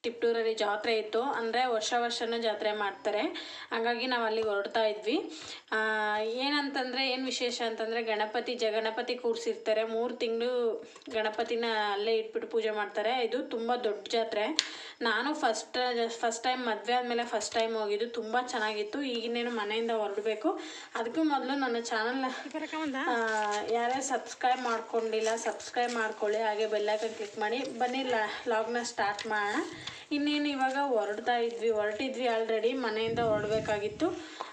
ತಿಪ್ಟೂರಲ್ಲಿ ಜಾತ್ರೆ ಇತ್ತು. ಅಂದರೆ ವರ್ಷನೂ ಜಾತ್ರೆ ಮಾಡ್ತಾರೆ. ಹಾಗಾಗಿ ನಾವು ಅಲ್ಲಿಗೆ ಹೊರಡ್ತಾ ಇದ್ವಿ. ಏನಂತಂದರೆ ಏನು ವಿಶೇಷ ಅಂತಂದರೆ ಗಣಪತಿ ಕೂರಿಸಿರ್ತಾರೆ. 3 ತಿಂಗಳು ಗಣಪತಿನ ಅಲ್ಲೇ ಇಟ್ಬಿಟ್ಟು ಪೂಜೆ ಮಾಡ್ತಾರೆ. ಇದು ತುಂಬ ದೊಡ್ಡ ಜಾತ್ರೆ. ನಾನು ಫಸ್ಟ್ ಟೈಮ್ ಮದುವೆ ಆದಮೇಲೆ ಫಸ್ಟ್ ಟೈಮ್ ಹೋಗಿದ್ದು. ತುಂಬ ಚೆನ್ನಾಗಿತ್ತು. ಈಗಿನ್ನೇನು ಮನೆಯಿಂದ ಹೊರಡಬೇಕು. ಅದಕ್ಕೂ ಮೊದಲು ನನ್ನ ಚಾನಲ್ನ ಯಾರೇ ಸಬ್ಸ್ಕ್ರೈಬ್ ಮಾಡ್ಕೊಂಡಿಲ್ಲ ಸಬ್ಸ್ಕ್ರೈಬ್ ಮಾಡ್ಕೊಳ್ಳಿ. ಹಾಗೆ ಬೆಲ್ಲೈಕನ್ ಕ್ಲಿಕ್ ಮಾಡಿ. ಬನ್ನಿ ಲಾಗ್ನ ಸ್ಟಾರ್ಟ್ ಮಾಡೋಣ. ಇನ್ನೇನು ಇವಾಗ ಹೊರಟಿದ್ವಿ ಆಲ್ರೆಡಿ. ಮನೆಯಿಂದ ಹೊರಡಬೇಕಾಗಿತ್ತು.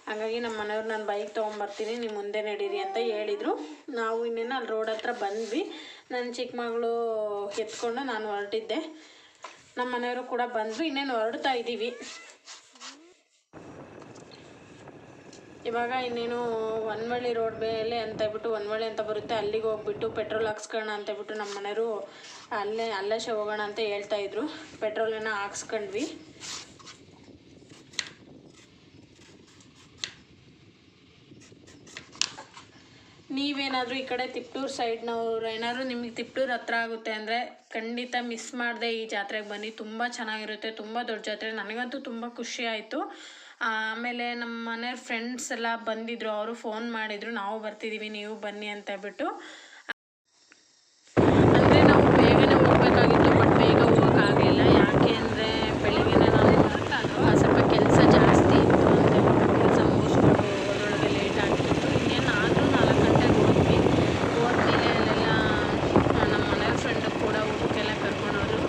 ಹಾಗಾಗಿ ನಮ್ಮ ಮನೆಯವ್ರು ನಾನು ಬೈಕ್ ತೊಗೊಂಬರ್ತೀನಿ, ನೀವು ಮುಂದೆ ನಡೀರಿ ಅಂತ ಹೇಳಿದರು. ನಾವು ಇನ್ನೇನು ಅಲ್ಲಿ ರೋಡ್ ಹತ್ರ ಬಂದ್ವಿ. ನನ್ನ ಚಿಕ್ಕ ಮಗಳು ಎತ್ಕೊಂಡು ನಾನು ಹೊರಟಿದ್ದೆ. ನಮ್ಮ ಮನೆಯವರು ಕೂಡ ಬಂದರು. ಇನ್ನೇನು ಹೊರಡ್ತಾ ಇದ್ದೀವಿ. ಇವಾಗ ಇನ್ನೇನು ಹೊನ್ನವಳ್ಳಿ ರೋಡ್ ಮೇಲೆ ಅಂತ ಹೇಳ್ಬಿಟ್ಟು ಹೊನ್ನವಳ್ಳಿ ಅಂತ ಬರುತ್ತೆ, ಅಲ್ಲಿಗೆ ಹೋಗ್ಬಿಟ್ಟು ಪೆಟ್ರೋಲ್ ಹಾಕ್ಸ್ಕೊಳ್ಳೋಣ ಅಂತ ಹೇಳ್ಬಿಟ್ಟು ನಮ್ಮ ಮನೆಯವರು ಅಲ್ಲೇ ಹೋಗೋಣ ಅಂತ ಹೇಳ್ತಾಯಿದ್ರು. ಪೆಟ್ರೋಲನ್ನು ಹಾಕ್ಸ್ಕೊಂಡ್ವಿ. ನೀವೇನಾದರೂ ಈ ಕಡೆ ತಿಪ್ಟೂರು ಸೈಡ್ನವ್ರು ಏನಾದರೂ ನಿಮಗೆ ತಿಪ್ಟೂರು ಹತ್ರ ಆಗುತ್ತೆ ಅಂದರೆ ಖಂಡಿತ ಮಿಸ್ ಮಾಡದೆ ಈ ಜಾತ್ರೆಗೆ ಬನ್ನಿ. ತುಂಬ ಚೆನ್ನಾಗಿರುತ್ತೆ. ತುಂಬ ದೊಡ್ಡ ಜಾತ್ರೆ. ನನಗಂತೂ ತುಂಬ ಖುಷಿ ಆಯಿತು. ಆಮೇಲೆ ನಮ್ಮ ಮನೆಯವ್ರ ಫ್ರೆಂಡ್ಸ್ ಎಲ್ಲ ಬಂದಿದ್ದರು. ಅವರು ಫೋನ್ ಮಾಡಿದರು, ನಾವು ಬರ್ತಿದ್ದೀವಿ ನೀವು ಬನ್ನಿ ಅಂತ ಹೇಳ್ಬಿಟ್ಟು. ಅಂದರೆ ನಾವು ಬೇಗನೆ ಹೋಗ್ಬೇಕಾಗಿತ್ತು, ಬಟ್ ಬೇಗ ಹೋಗೋಕ್ಕಾಗಲಿಲ್ಲ. ಯಾಕೆ ಅಂದರೆ ಬೆಳಿಗ್ಗೆನೇ ನಾನು ಸ್ವಲ್ಪ ಕೆಲಸ ಜಾಸ್ತಿ ಇತ್ತು ಅಂತ ಹೇಳ್ಬಿಟ್ಟು ಕೆಲಸ ಮುಗಿಸ್ಕೊಂಡು ಅದರೊಳಗೆ ಲೇಟ್ ಆಗಿತ್ತು. ಇನ್ನೇನು ಆದರೂ 4 ಗಂಟೆಗೆ ಹೋದ್ವಿ. ಹೋದ್ಮೇಲೆ ಅಲ್ಲೆಲ್ಲ ನಮ್ಮ ಮನೆಯವ್ರ ಫ್ರೆಂಡ್ ಕೂಡ ಊಟಕ್ಕೆಲ್ಲ ಕರ್ಕೊಂಡೋದ್ರು.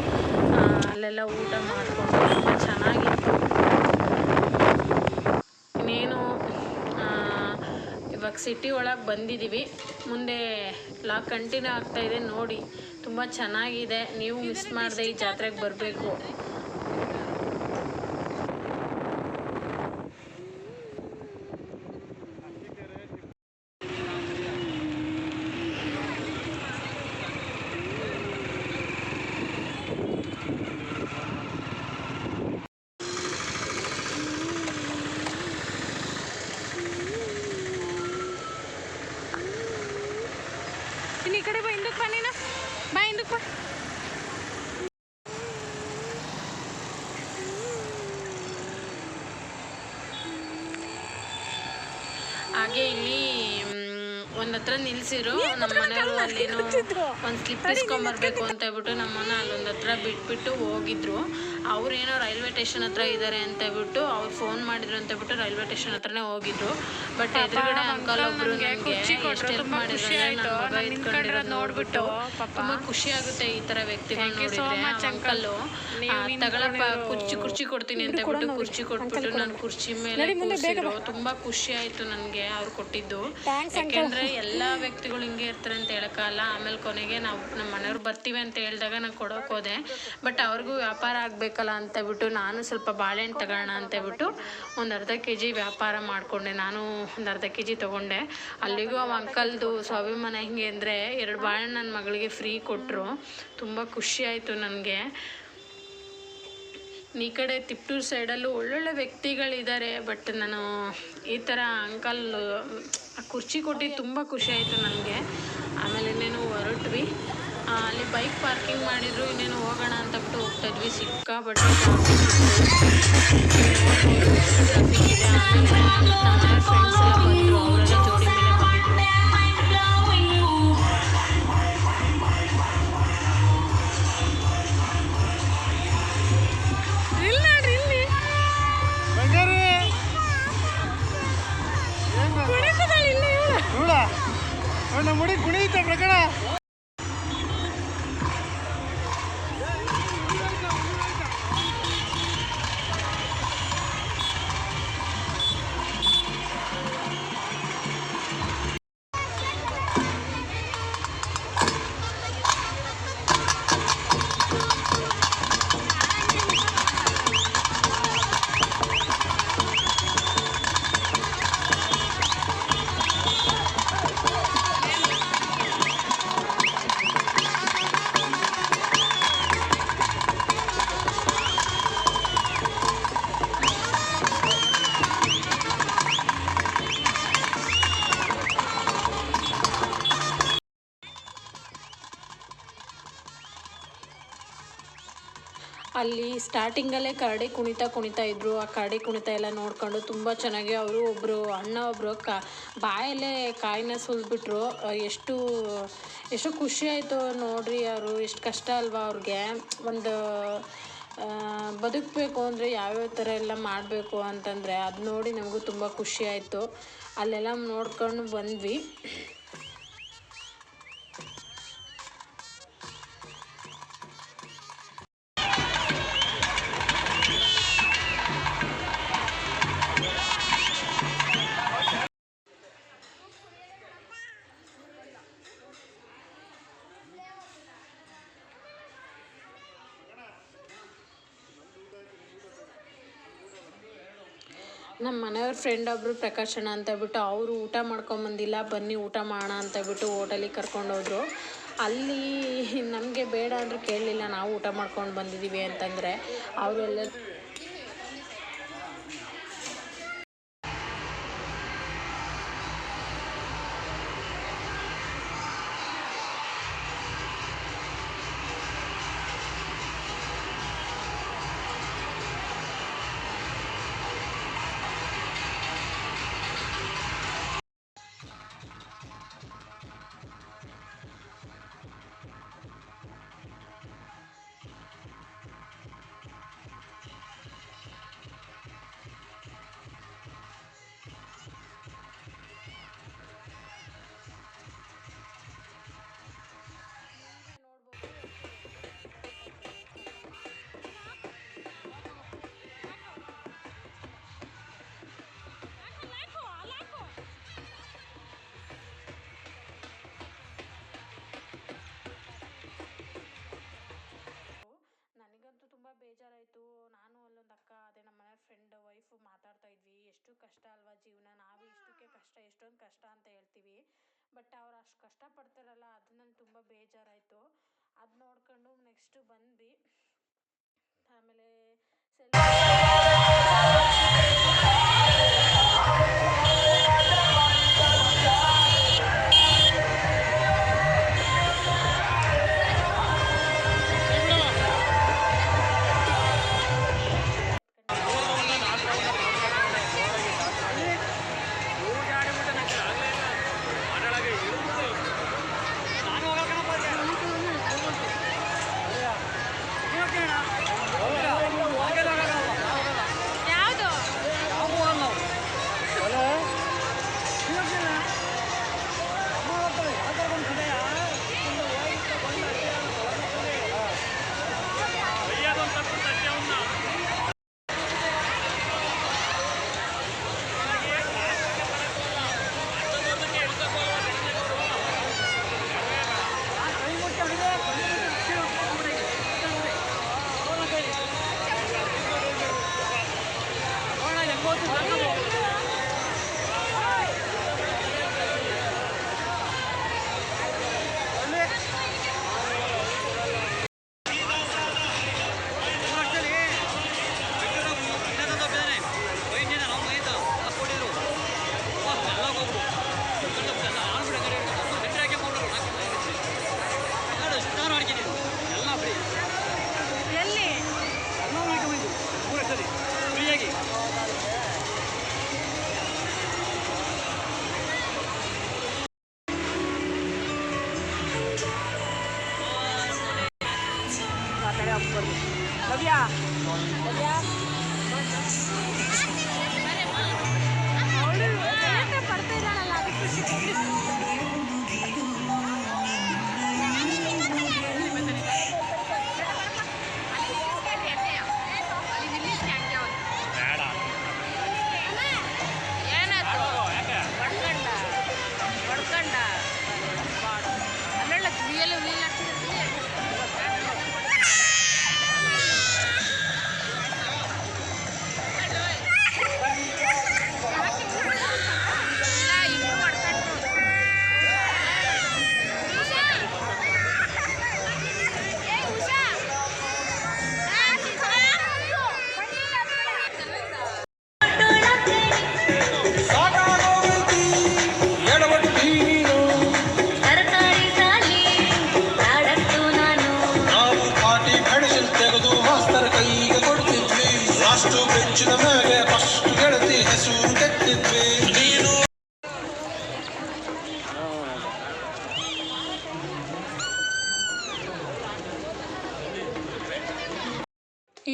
ಅಲ್ಲೆಲ್ಲ ಊಟ ಮಾಡಿಕೊಂಡು ತುಂಬ ಚೆನ್ನಾಗಿತ್ತು. ಇನ್ನೇನು ಇವಾಗ ಸಿಟಿ ಒಳಗೆ ಬಂದಿದ್ದೀವಿ. ಮುಂದೆ ಲಾಗ್ ಕಂಟಿನ್ಯೂ ಆಗ್ತಾಯಿದೆ ನೋಡಿ. ತುಂಬ ಚೆನ್ನಾಗಿದೆ. ನೀವು ಮಿಸ್ ಮಾಡದೆ ಈ ಜಾತ್ರೆಗೆ ಬರಬೇಕು. ಈ ಕಡೆ ಬಾ, ಹಿಂದಕ್ಕೆ ಬಾ, ನೀನು ಬಾ, ಹಿಂದಕ್ಕೆ ಬಾ. ಹಾಗೆ ಇಲ್ಲಿ ಒಂದು ಹತ್ರ ನಿಲ್ಸಿರು. ನಮ್ಮ ಮನೆಯವರು ಅಲ್ಲೇನು ಒಂದು ಸ್ಲಿಪ್ ಇಸ್ಕೊಂಬರ್ಬೇಕು ಅಂತ ಹೇಳ್ಬಿಟ್ಟು ನಮ್ಮನ್ನ ಅಲ್ಲೊಂದು ಹತ್ರ ಬಿಟ್ಬಿಟ್ಟು ಹೋಗಿದ್ರು. ಅವ್ರೇನೋ ರೈಲ್ವೆ ಸ್ಟೇಷನ್ ಹತ್ರ ಇದ್ದಾರೆ ಅಂತ ಹೇಳ್ಬಿಟ್ಟು ಅವ್ರು ಫೋನ್ ಮಾಡಿದ್ರು ಅಂತ ಹೇಳ್ಬಿಟ್ಟು ರೈಲ್ವೆ ಸ್ಟೇಷನ್ ಹತ್ರನೇ ಹೋಗಿದ್ರು. ಬಟ್ ಎದುರುಗಡೆ ಅಂಕಲ್ ಒಬ್ರು ನನಗೆ ಎಷ್ಟು ಹೆಲ್ಪ್ ಮಾಡಿದ್ರು ಅಂದರೆ ನನ್ನ ಮಗ ಇಟ್ಕೊಂಡಿರೋದು ನೋಡ್ಬಿಟ್ಟು ತುಂಬ ಖುಷಿ ಆಗುತ್ತೆ. ಈ ಥರ ವ್ಯಕ್ತಿಗಳು ನೋಡಿದ್ರೆ ಅಂಕಲ್ಲು ತಗೊಳಪ್ಪ ಕುರ್ಚಿ ಕೊಡ್ತೀನಿ ಅಂತ ಹೇಳ್ಬಿಟ್ಟು ಕುರ್ಚಿ ಕೊಟ್ಬಿಟ್ಟು ನಾನು ಕುರ್ಚಿ ಮೇಲೆ ಕೂರಿಸಿದ್ರು. ತುಂಬ ಖುಷಿ ಆಯಿತು ನನಗೆ ಅವ್ರು ಕೊಟ್ಟಿದ್ದು. ಯಾಕೆಂದರೆ ಎಲ್ಲ ವ್ಯಕ್ತಿಗಳು ಹಿಂಗೆ ಇರ್ತಾರೆ ಅಂತ ಹೇಳೋಕ್ಕಲ್ಲ. ಆಮೇಲೆ ಕೊನೆಗೆ ನಮ್ಮ ಮನೆಯವ್ರು ಬರ್ತೀವಿ ಅಂತ ಹೇಳಿದಾಗ ನಾನು ಕೊಡೋಕೆ ಹೋದೆ. ಬಟ್ ಅವ್ರಿಗೂ ವ್ಯಾಪಾರ ಆಗಬೇಕಲ್ಲ ಅಂತೇಳ್ಬಿಟ್ಟು ನಾನು ಸ್ವಲ್ಪ ಬಾಳೆಹಣ್ಣು ತಗೋಣ ಅಂತೇಳ್ಬಿಟ್ಟು ಒಂದು ಅರ್ಧ kg ವ್ಯಾಪಾರ ಮಾಡಿಕೊಂಡೆ. ನಾನು ಒಂದು ಅರ್ಧ kg ತೊಗೊಂಡೆ. ಅಲ್ಲಿಗೂ ಅವ ಅಂಕಲ್ದು ಸ್ವಾಭಿಮಾನ ಹೆಂಗೆ ಅಂದರೆ 2 ಬಾಳೆಹಣ್ಣು ನನ್ನ ಮಗಳಿಗೆ ಫ್ರೀ ಕೊಟ್ಟರು. ತುಂಬ ಖುಷಿ ಆಯಿತು ನನಗೆ. ಈ ಕಡೆ ತಿಪ್ಟೂರು ಸೈಡಲ್ಲೂ ಒಳ್ಳೊಳ್ಳೆ ವ್ಯಕ್ತಿಗಳಿದ್ದಾರೆ. ಬಟ್ ನಾನು ಈ ಥರ ಅಂಕಲ್ ಕುರ್ಚಿ ಕೊಟ್ಟಿದ್ದು ತುಂಬ ಖುಷಿ ಆಯಿತು ನನಗೆ. ಆಮೇಲೆ ಇನ್ನೇನು ಹೊರಟ್ವಿ. ಅಲ್ಲಿ ಬೈಕ್ ಪಾರ್ಕಿಂಗ್ ಮಾಡಿದ್ರು. ಇನ್ನೇನು ಹೋಗೋಣ ಅಂತಬಿಟ್ಟು ಹೋಗ್ತಾಯಿದ್ವಿ. ಸಿಕ್ಕಾಪಟ್ಟೆ ಟ್ರಾಫಿಕ್ ಇದೆ. ಆಮೇಲೆ ನಮ್ಮ ಫ್ರೆಂಡ್ಸ್ ಎಲ್ಲ ಬಂದರು. ಅವರೆಲ್ಲ ಜೋಡಿ ಮೇಲೆ ಬಂದಿದ್ರು. ಮುಡಿ ಕುಣಿಯುತ್ತೆ ಪ್ರಕರಣ. ಅಲ್ಲಿ ಸ್ಟಾರ್ಟಿಂಗಲ್ಲೇ ಕರಡಿ ಕುಣಿತಾ ಇದ್ದರು. ಆ ಕರಡಿ ಕುಣಿತ ಎಲ್ಲ ನೋಡ್ಕೊಂಡು ತುಂಬ ಚೆನ್ನಾಗಿ ಅವರು ಅಣ್ಣ ಒಬ್ಬರು ಬಾಯಲ್ಲೇ ಕಾಯಿನ ಸುಲಿದ್ಬಿಟ್ರು. ಎಷ್ಟು ಖುಷಿ ಆಯಿತು ನೋಡ್ರಿ. ಅವರು ಎಷ್ಟು ಕಷ್ಟ ಅಲ್ವಾ ಅವ್ರಿಗೆ. ಒಂದು ಬದುಕಬೇಕು ಅಂದರೆ ಯಾವ್ಯಾವ ಥರ ಎಲ್ಲ ಮಾಡಬೇಕು ಅಂತಂದರೆ ಅದು ನೋಡಿ ನಮಗೂ ತುಂಬ ಖುಷಿ ಆಯಿತು. ಅಲ್ಲೆಲ್ಲ ನೋಡ್ಕೊಂಡು ಬಂದ್ವಿ. ನಮ್ಮ ಮನೆಯವ್ರ ಫ್ರೆಂಡ್ ಒಬ್ಬರು ಪ್ರಕಾಶಣ್ಣ ಅಂತ ಹೇಳ್ಬಿಟ್ಟು ಅವರು ಊಟ ಮಾಡ್ಕೊಂಬಂದಿಲ್ಲ, ಬನ್ನಿ ಊಟ ಮಾಡೋಣ ಅಂತ ಹೇಳ್ಬಿಟ್ಟು ಹೋಟೆಲಿಗೆ ಕರ್ಕೊಂಡೋದ್ರು. ಅಲ್ಲಿ ನಮಗೆ ಬೇಡ ಅಂದರೂ ಕೇಳಲಿಲ್ಲ, ನಾವು ಊಟ ಮಾಡ್ಕೊಂಡು ಬಂದಿದ್ದೀವಿ ಅಂತಂದರೆ ಅವರೆಲ್ಲ ಬೇಜಾರಾಯಿತು. ನಾನು ಅಲ್ಲೊಂದು ಅಕ್ಕ, ಅದೇ ನಮ್ಮ ಮನೆ ಫ್ರೆಂಡ್ ವೈಫು ಮಾತಾಡ್ತಾ ಇದ್ವಿ, ಎಷ್ಟು ಕಷ್ಟ ಅಲ್ವಾ ಜೀವನ. ನಾವು ಇಷ್ಟಕ್ಕೆ ಕಷ್ಟ, ಎಷ್ಟೊಂದು ಕಷ್ಟ ಅಂತ ಹೇಳ್ತೀವಿ, ಬಟ್ ಅವ್ರು ಅಷ್ಟು ಕಷ್ಟಪಡ್ತಾರಲ್ಲ, ಅದು ನನಗೆ ತುಂಬ ಬೇಜಾರಾಯಿತು. ಅದು ನೋಡ್ಕೊಂಡು ನೆಕ್ಸ್ಟು ಬಂದ್ವಿ. ಆಮೇಲೆ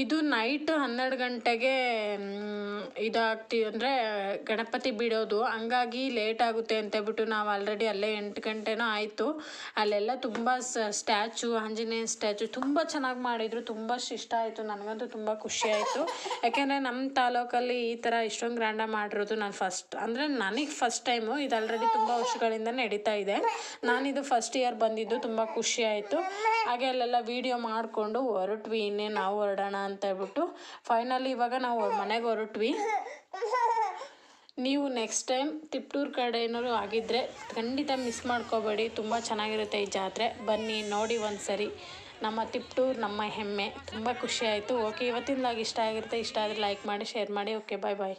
ಇದು ನೈಟ್ 12 ಗಂಟೆಗೆ ಇದಾಗ್ತೀವಿ ಅಂದರೆ ಗಣಪತಿ ಬಿಡೋದು, ಹಂಗಾಗಿ ಲೇಟ್ ಆಗುತ್ತೆ ಅಂತೇಳ್ಬಿಟ್ಟು ನಾವು ಆಲ್ರೆಡಿ ಅಲ್ಲೇ 8 ಗಂಟೆನೋ ಆಯಿತು. ಅಲ್ಲೆಲ್ಲ ತುಂಬ ಸ್ಟ್ಯಾಚು, ಆಂಜನೇಯ ಸ್ಟ್ಯಾಚು ತುಂಬ ಚೆನ್ನಾಗಿ ಮಾಡಿದರು. ತುಂಬ ಇಷ್ಟ ಆಯಿತು, ನನಗಂತೂ ತುಂಬ ಖುಷಿ ಆಯಿತು. ಯಾಕೆಂದರೆ ನಮ್ಮ ತಾಲೂಕಲ್ಲಿ ಈ ಥರ ಇಷ್ಟೊಂದು ಗ್ರ್ಯಾಂಡಾಗಿ ಮಾಡಿರೋದು ನಾನು ಅಂದರೆ ನನಗೆ ಫಸ್ಟ್ ಟೈಮು. ಇದು ಆಲ್ರೆಡಿ ತುಂಬ ವರ್ಷಗಳಿಂದ ನಡೀತಾ ಇದೆ. ನಾನಿದು ಫಸ್ಟ್ ಇಯರ್ ಬಂದಿದ್ದು, ತುಂಬ ಖುಷಿ ಆಯಿತು. ಹಾಗೆ ಅಲ್ಲೆಲ್ಲ ವೀಡಿಯೋ ಮಾಡಿಕೊಂಡು ಹೊರಟ್ವಿ. ಇನ್ನೇನು ನಾವು ಹೊರಡೋಣ ಅಂತ ಹೇಳ್ಬಿಟ್ಟು ಫೈನಲಿ ಇವಾಗ ನಾವು ಮನೆಗೆ ಹೊರಟ್ವಿ. ನೀವು ನೆಕ್ಸ್ಟ್ ಟೈಮ್ ತಿಪ್ಟೂರು ಕಡೆ ಏನಾದ್ರು ಆಗಿದ್ದರೆ ಖಂಡಿತ ಮಿಸ್ ಮಾಡ್ಕೋಬೇಡಿ. ತುಂಬ ಚೆನ್ನಾಗಿರುತ್ತೆ ಈ ಜಾತ್ರೆ. ಬನ್ನಿ ನೋಡಿ ಒಂದು ಸರಿ. ನಮ್ಮ ತಿಪ್ಟೂರು ನಮ್ಮ ಹೆಮ್ಮೆ. ತುಂಬ ಖುಷಿ ಆಯಿತು. ಓಕೆ, ಇವತ್ತಿನ ಲಾಗ್ ಇಷ್ಟ ಆಗಿರುತ್ತೆ. ಇಷ್ಟ ಆದರೆ ಲೈಕ್ ಮಾಡಿ, ಶೇರ್ ಮಾಡಿ. ಓಕೆ, ಬಾಯ್ ಬಾಯ್.